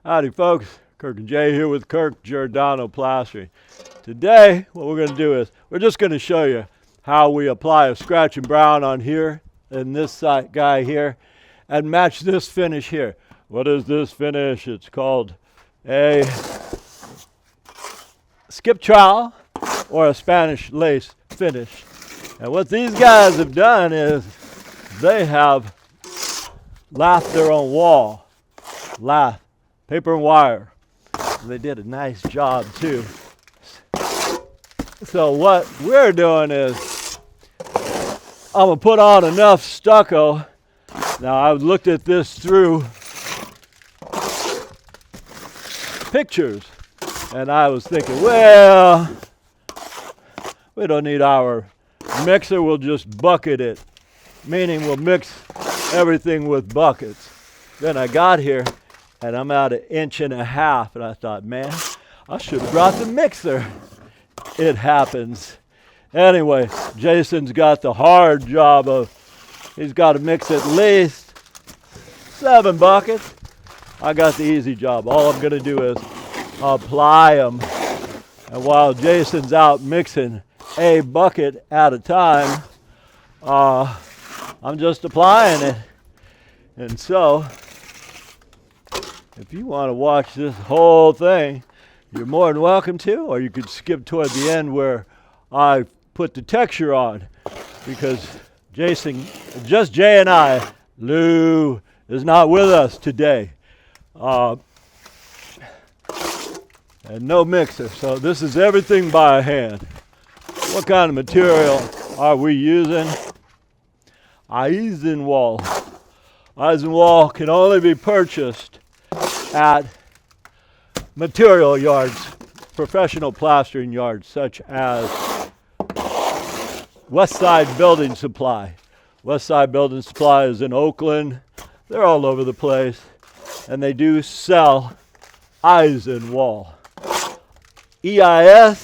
Howdy folks, Kirk and Jay here with Kirk, Giordano Plastering. Today, what we're going to do is, we're just going to show you how we apply a scratch and brown on here, and this guy here, and match this finish here. What is this finish? It's called a skip trowel or a Spanish lace finish. And what these guys have done is, they have lathed their own wall. Paper and wire. And they did a nice job too. So what we're doing is, I'm going to put on enough stucco. Now I've looked at this through pictures, and I was thinking, well, we don't need our mixer, we'll just bucket it. Meaning we'll mix everything with buckets. Then I got here, and I'm at 1.5 inches, and I thought, man, I should have brought the mixer. It happens. Anyway, Jason's got the hard job of, he's got to mix at least 7 buckets. I got the easy job. All I'm going to do is apply them. And while Jason's out mixing a bucket at a time, I'm just applying it. And so, if you want to watch this whole thing, you're more than welcome to, or you could skip toward the end where I put the texture on, because Jason, just Jay and I, Lou is not with us today. And no mixer, so this is everything by hand. What kind of material are we using? Eisenwall. Eisenwall can only be purchased at material yards, professional plastering yards, such as Westside Building Supply. Westside Building Supply is in Oakland. They're all over the place, and they do sell Eisenwall. Eisenwall.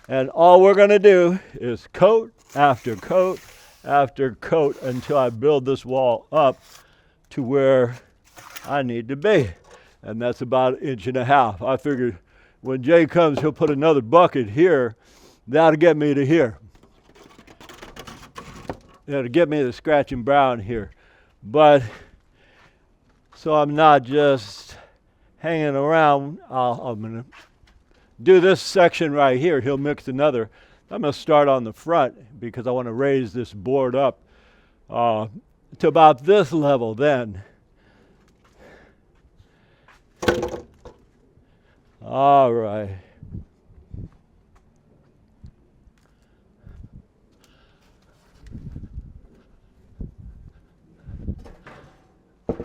And all we're going to do is coat after coat after coat until I build this wall up to where I need to be. And that's about 1.5 inches. I figured when Jay comes, he'll put another bucket here. That'll get me to here. That'll get me the scratch and brown here. But, so I'm not just hanging around. I'm going to do this section right here. He'll mix another. I'm going to start on the front because I want to raise this board up to about this level then. All right.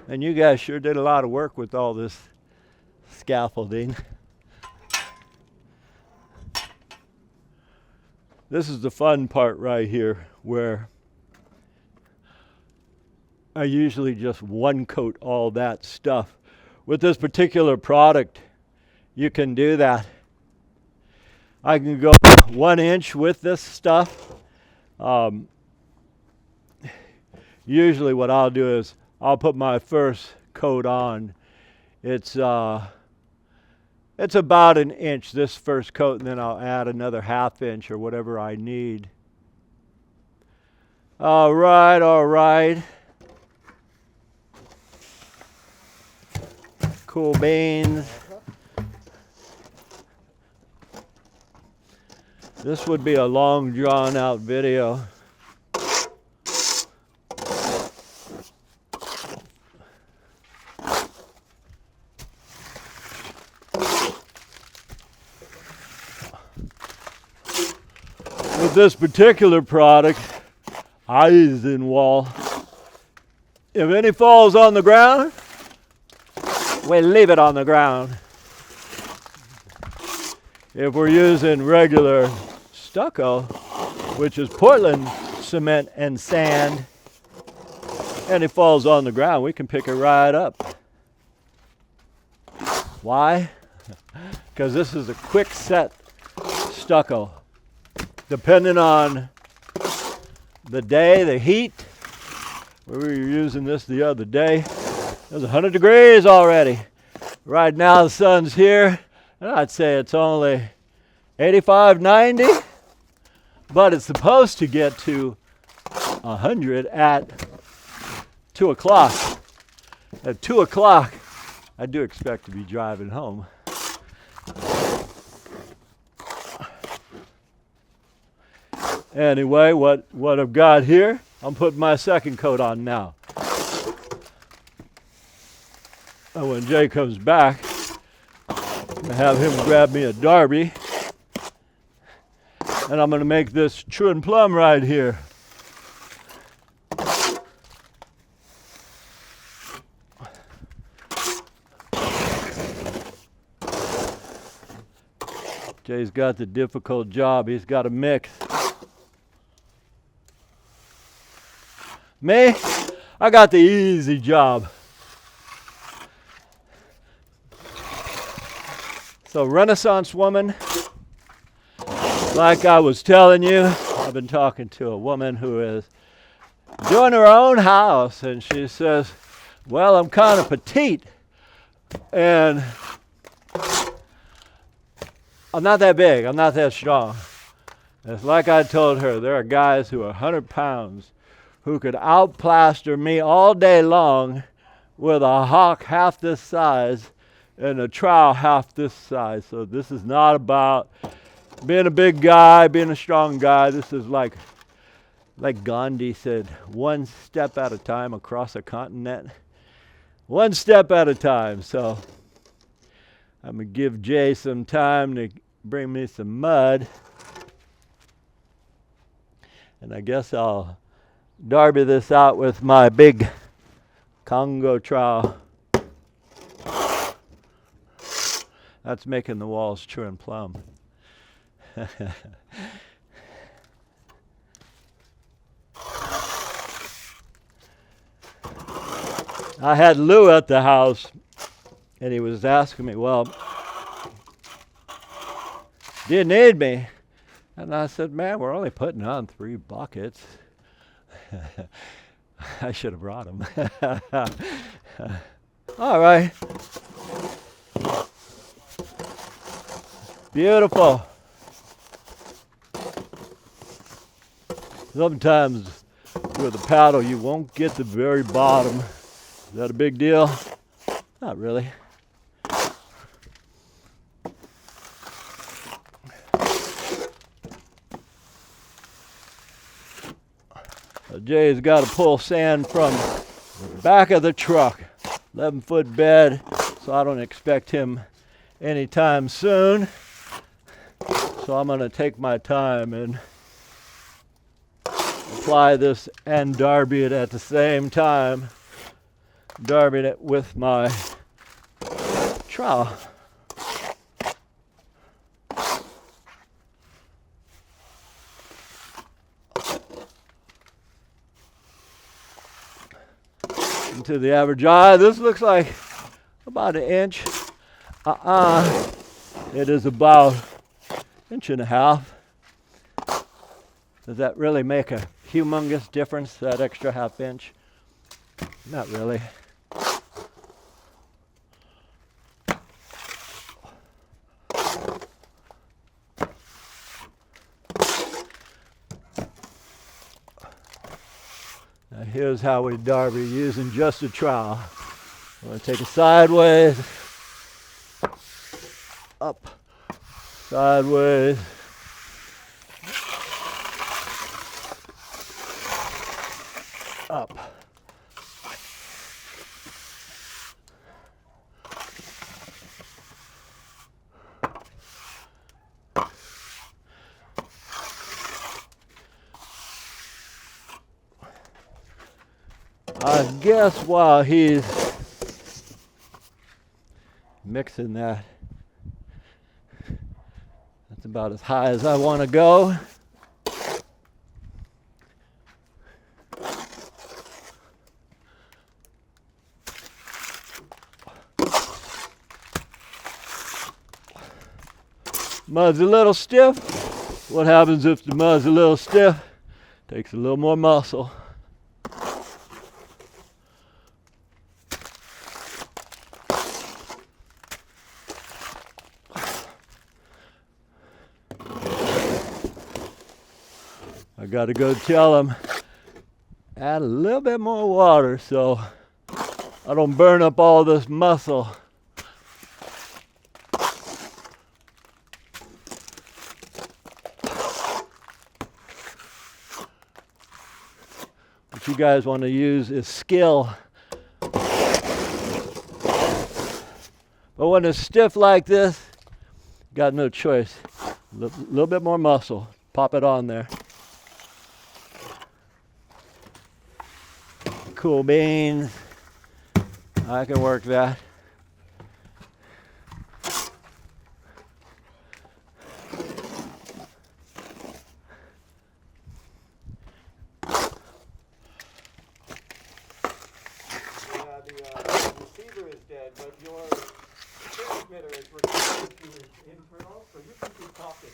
And you guys sure did a lot of work with all this scaffolding. This is the fun part right here, where I usually just one coat all that stuff. With this particular product, you can do that. I can go 1 inch with this stuff. Usually what I'll do is I'll put my first coat on. It's about 1 inch, this first coat, and then I'll add another 1/2 inch or whatever I need. All right. Cool beans. This would be a long drawn out video. With this particular product, Eisenwall, if any falls on the ground, we leave it on the ground. If we're using regular stucco, which is Portland cement and sand, and it falls on the ground, we can pick it right up. Why? Because this is a quick set stucco. Depending on the day, the heat, we were using this the other day, It's 100 degrees already. Right now the sun's here, and I'd say it's only 85, 90, but it's supposed to get to 100 at 2 o'clock. At 2 o'clock, I do expect to be driving home. Anyway, what I've got here, I'm putting my second coat on now. And when Jay comes back, I'm going to have him grab me a Derby. And I'm going to make this true and plumb right here. Jay's got the difficult job. He's got to mix. Me, I got the easy job. So Renaissance woman, like I was telling you, I've been talking to a woman who is doing her own house, and she says, well, I'm kind of petite, and I'm not that big, I'm not that strong. It's like I told her, there are guys who are 100 pounds who could outplaster me all day long with a hawk half this size and a trowel half this size. So this is not about being a big guy, being a strong guy. This is like Gandhi said, one step at a time across a continent. One step at a time. So I'm going to give Jay some time to bring me some mud. And I guess I'll derby this out with my big Congo trowel. That's making the walls true and plumb. I had Lou at the house, and he was asking me, well, do you need me? And I said, man, we're only putting on 3 buckets. I should have brought them. All right. Beautiful. Sometimes with a paddle you won't get the very bottom. Is that a big deal? Not really. Jay's got to pull sand from the back of the truck. 11-foot bed, so I don't expect him anytime soon. So I'm going to take my time and apply this and derby it at the same time. Derby it with my trowel. To the average eye, this looks like about 1 inch. It is about 1.5 inches. Does that really make a humongous difference, that extra 1/2 inch? Not really. Now here's how we derby using just a trowel. I'm going to take it sideways, up, sideways, up. I guess while he's mixing that, that's about as high as I want to go. Mud's a little stiff. What happens if the mud's a little stiff? Takes a little more muscle. got to go tell them, add a little bit more water so I don't burn up all this muscle. What you guys want to use is skill. But when it's stiff like this, got no choice. A little bit more muscle. Pop it on there. Cool beans. I can work that. The receiver is dead, but your transmitter is recorded to his internal, so you can keep talking.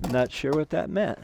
I'm not sure what that meant.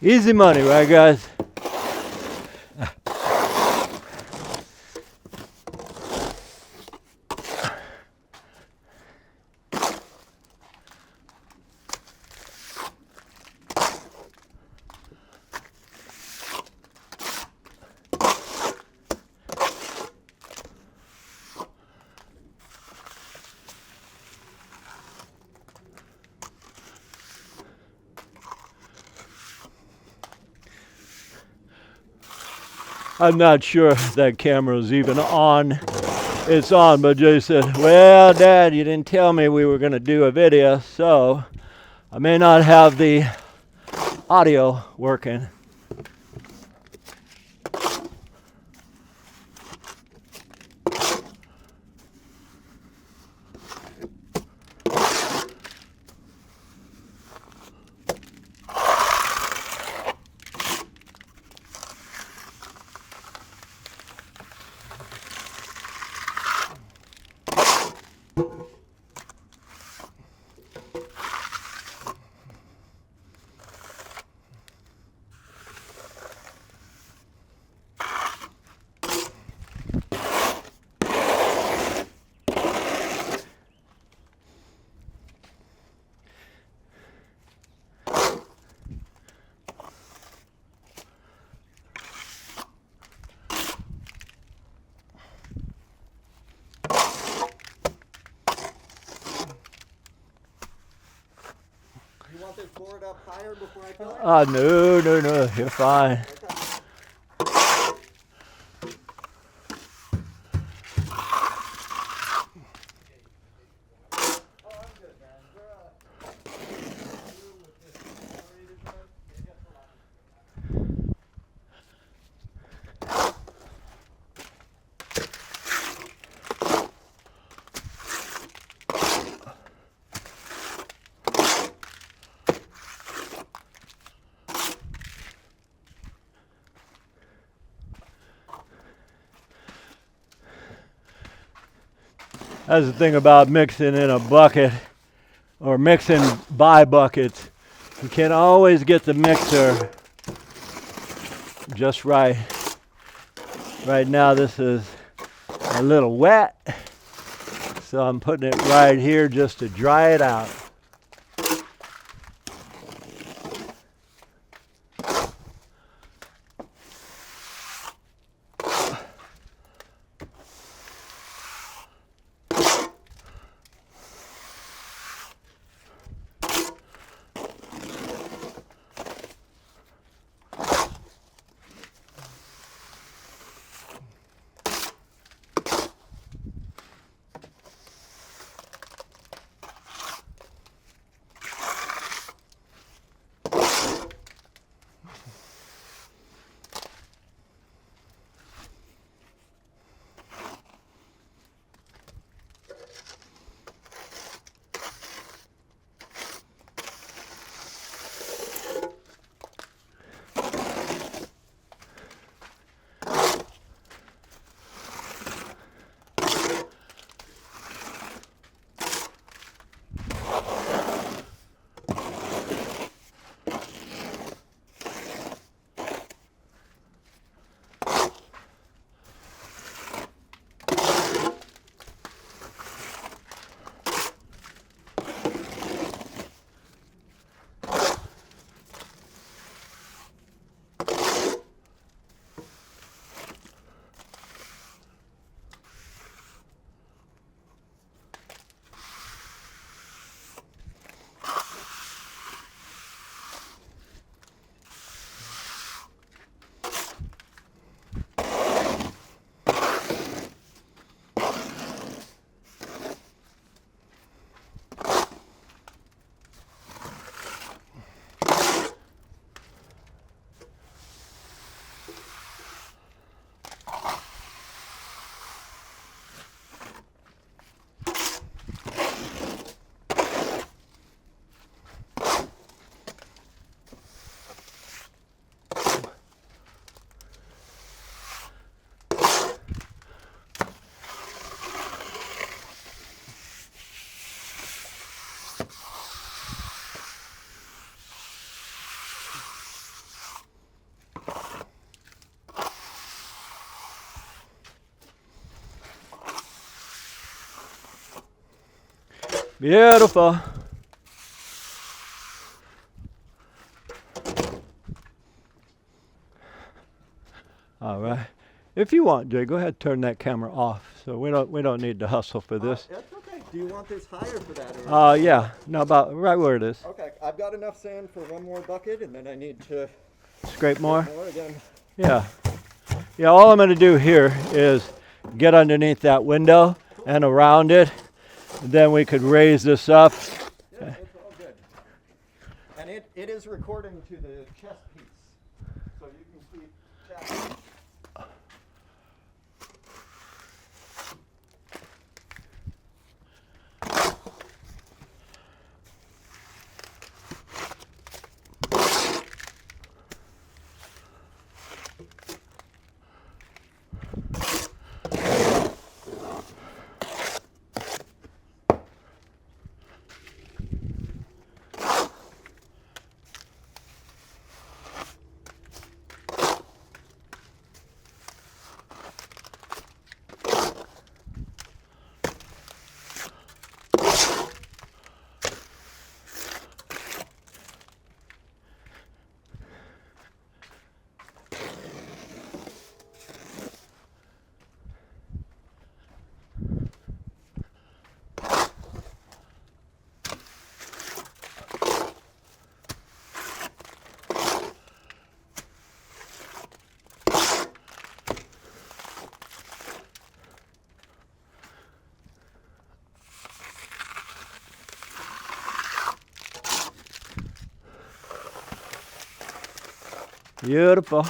Easy money, right, guys? I'm not sure if that camera's even on. It's on, but Jay said, well, Dad, you didn't tell me we were going to do a video, so I may not have the audio working. You want this board up higher before I fill it? No, you're fine. That's the thing about mixing in a bucket or mixing by buckets. You can't always get the mixer just right. Right now this is a little wet, so I'm putting it right here just to dry it out. Beautiful. All right. If you want, Jay, go ahead and turn that camera off. So we don't need to hustle for this. That's okay. Do you want this higher for that? Or Yeah. No, about right where it is. Okay, I've got enough sand for one more bucket, and then I need to Scrape more. more again. Yeah. Yeah. All I'm going to do here is get underneath that window and around it. Then we could raise this up. Yeah, it's all good. And it is recording to the chest piece, so you can keep chatting. Beautiful.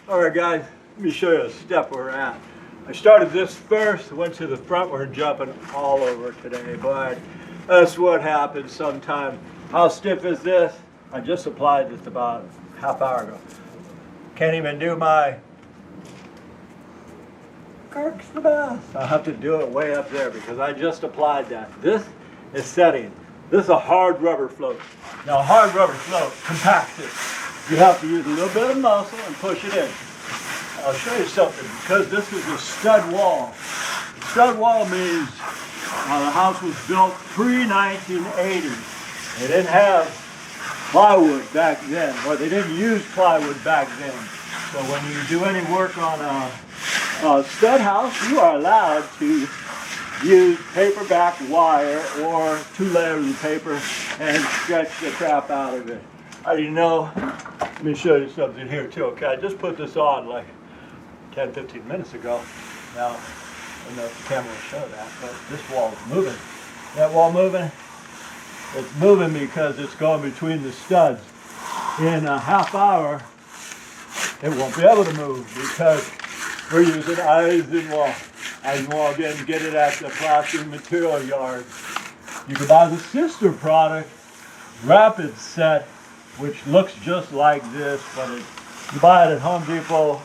All right, guys, let me show you a step we're at. I started this first, went to the front. We're jumping all over today, but that's what happens sometimes. How stiff is this? I just applied this about a half hour ago. Can't even do my Kirk's the best. I'll have to do it way up there because I just applied that. This is setting. This is a hard rubber float. Now, a hard rubber float compacts it. You have to use a little bit of muscle and push it in. I'll show you something, because this is a stud wall. Stud wall means the house was built pre-1980. They didn't have plywood back then, or they didn't use plywood back then. So when you do any work on a stud house, you are allowed to use paperback wire or 2 layers of paper and stretch the crap out of it. How do you know? Let me show you something here too. Okay, I just put this on like 10-15 minutes ago. Now, I don't know if the camera will show that, but this wall is moving. That wall moving? It's moving because it's going between the studs. In a half hour, it won't be able to move because we're using Eisen wall. Eisen wall, again, get it at the plastering material yard. You can buy the sister product, Rapid Set, which looks just like this, but you buy it at Home Depot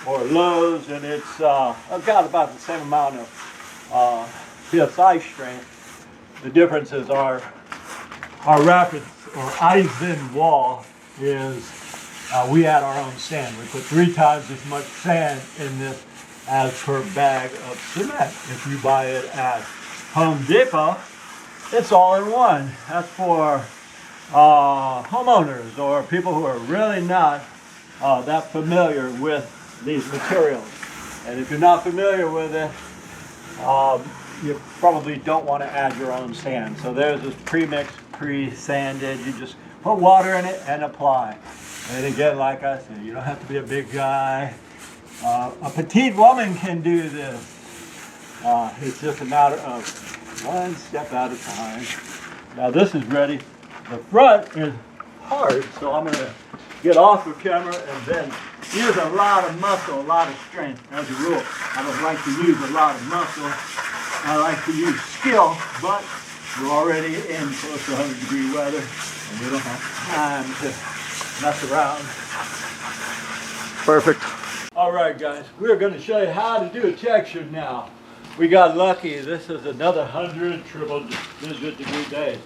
or Lowe's, and it's I've got about the same amount of PSI strength. The differences are our Rapid or Eisen wall is we add our own sand. We put 3 times as much sand in this as per bag of cement. If you buy it at Home Depot, it's all in one. That's for homeowners or people who are really not that familiar with these materials. And if you're not familiar with it, you probably don't want to add your own sand. So there's this pre-mixed, pre-sanded. You just put water in it and apply. And again, like I said, you don't have to be a big guy. A petite woman can do this. It's just a matter of one step at a time. Now this is ready. The front is hard, so I'm going to get off the camera and then use a lot of muscle, a lot of strength as a rule. I don't like to use a lot of muscle. I like to use skill, but we're already in close to 100-degree weather and we don't have time to mess around. Perfect. All right, guys, we're going to show you how to do a texture now. We got lucky. This is another 100 triple-digit degree days.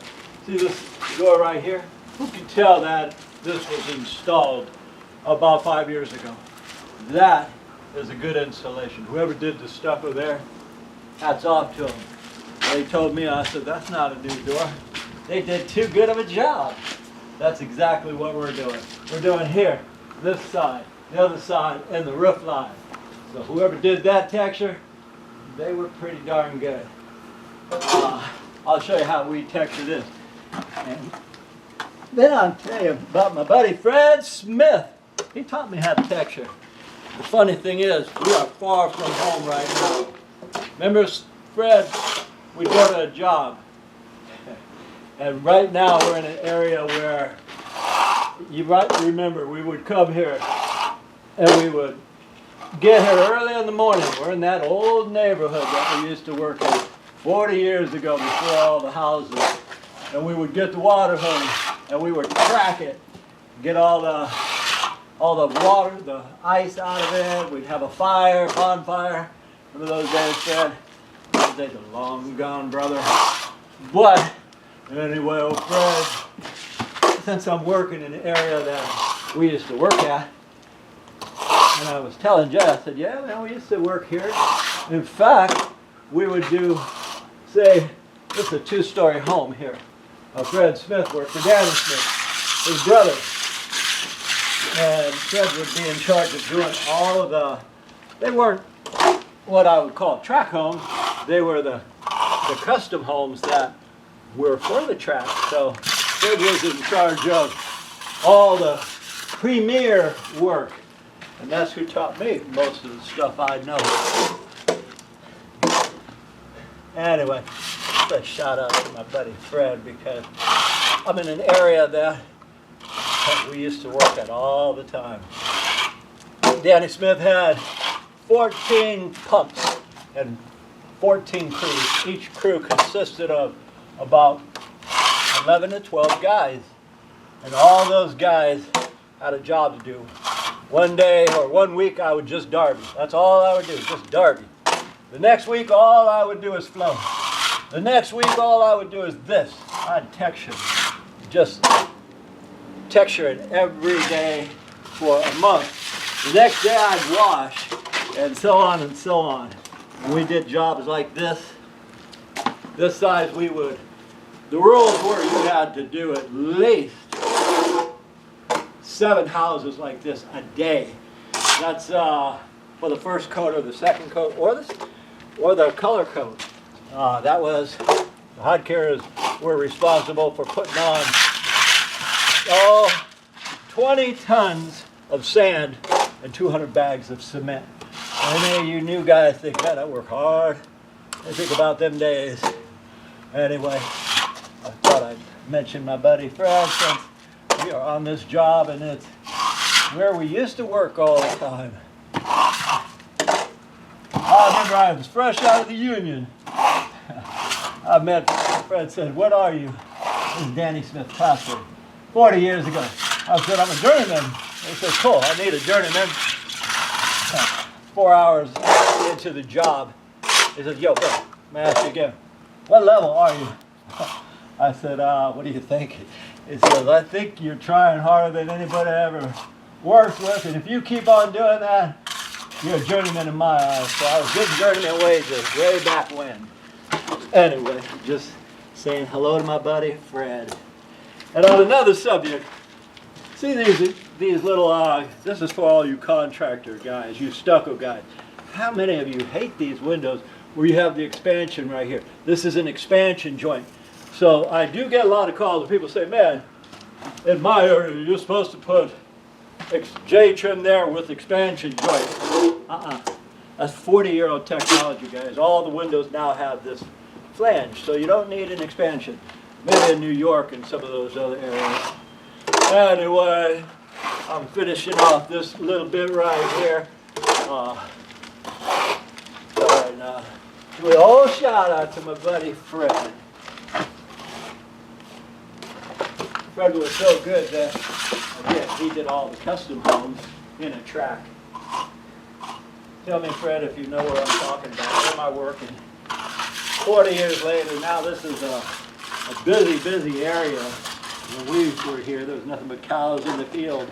See this door right here? Who can tell that this was installed about 5 years ago? That is a good installation. Whoever did the stucco there, hats off to them. They told me, I said, that's not a new door. They did too good of a job. That's exactly what we're doing. We're doing here, this side, the other side, and the roof line. So whoever did that texture, they were pretty darn good. I'll show you how we texture this. And then I'll tell you about my buddy Fred Smith. He taught me how to texture. The funny thing is, we are far from home right now. Remember, Fred, we go to a job. And right now we're in an area where, you might remember, we would come here and we would get here early in the morning. We're in that old neighborhood that we used to work in 40 years ago before all the houses. And we would get the water hose and we would crack it, get all the water, the ice out of it. We'd have a fire, bonfire. Remember those days, Fred? Those days are long gone, brother. But anyway, old Fred, since I'm working in the area that we used to work at, and I was telling Jay, I said, yeah, man, we used to work here. In fact, we would do, say, this is a 2-story home here. Fred Smith worked for Danny Smith, his brother. And Fred would be in charge of doing all of the, they weren't what I would call track homes. They were the custom homes that were for the track. So Fred was in charge of all the premier work. And that's who taught me most of the stuff I know. Anyway, just a shout out to my buddy Fred because I'm in an area that we used to work at all the time. Danny Smith had 14 pumps and 14 crews. Each crew consisted of about 11 to 12 guys. And all those guys had a job to do. One day or 1 week I would just derby. That's all I would do, just derby. The next week all I would do is flow. The next week all I would do is this. I'd texture. Just texture it every day for a month. The next day I'd wash, and so on and so on. And we did jobs like this. This size we would. The rules were you had to do at least 7 houses like this a day. That's for the first coat or the second coat or the color coat. That was, the hod carriers were responsible for putting on 20 tons of sand and 200 bags of cement. And any of you new guys think, man, I work hard. I think about them days. Anyway, I thought I'd mention my buddy Fred since we are on this job and it's where we used to work all the time. I remember I was fresh out of the union. I met Fred, said, what are you? This is Danny Smith plastering. 40 years ago. I said, I'm a journeyman. They said, cool, I need a journeyman. 4 hours into the job, he said, yo, bro, may I ask you again, what level are you? I said, what do you think? He says, I think you're trying harder than anybody ever worked with, and if you keep on doing that, you're a journeyman in my eyes. So I was getting journeyman wages way back when. Anyway, just saying hello to my buddy Fred. And on another subject, see these little, this is for all you contractor guys, you stucco guys. How many of you hate these windows where you have the expansion right here? This is an expansion joint. So I do get a lot of calls where people say, man, in my area you're supposed to put J-trim there with expansion joint. That's 40-year-old technology, guys. All the windows now have this flange, so you don't need an expansion. Maybe in New York and some of those other areas. Anyway, I'm finishing off this little bit right here. Do a whole shout out to my buddy Fred. Fred was so good that, again, he did all the custom homes in a track. Tell me, Fred, if you know what I'm talking about. Where am I working? 40 years later, now this is a busy, busy area. When we were here, there was nothing but cows in the field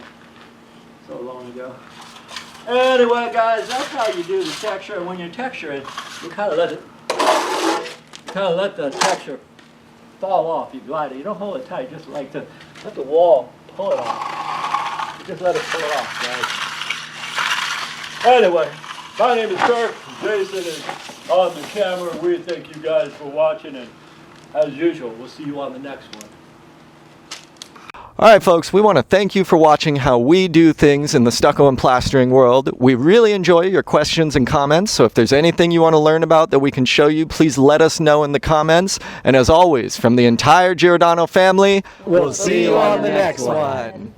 so long ago. Anyway, guys, that's how you do the texture. And when you're texturing, you kind of let the texture fall off. You glide it. You don't hold it tight. Just like to let the wall pull it off. You just let it pull it off, guys. Anyway, my name is Kirk. Jason is on the camera. We thank you guys for watching, and as usual, we'll see you on the next one. All right, folks, we want to thank you for watching how we do things in the stucco and plastering world. We really enjoy your questions and comments, so if there's anything you want to learn about that we can show you, please let us know in the comments. And as always, from the entire Giordano family, we'll see you on the next one.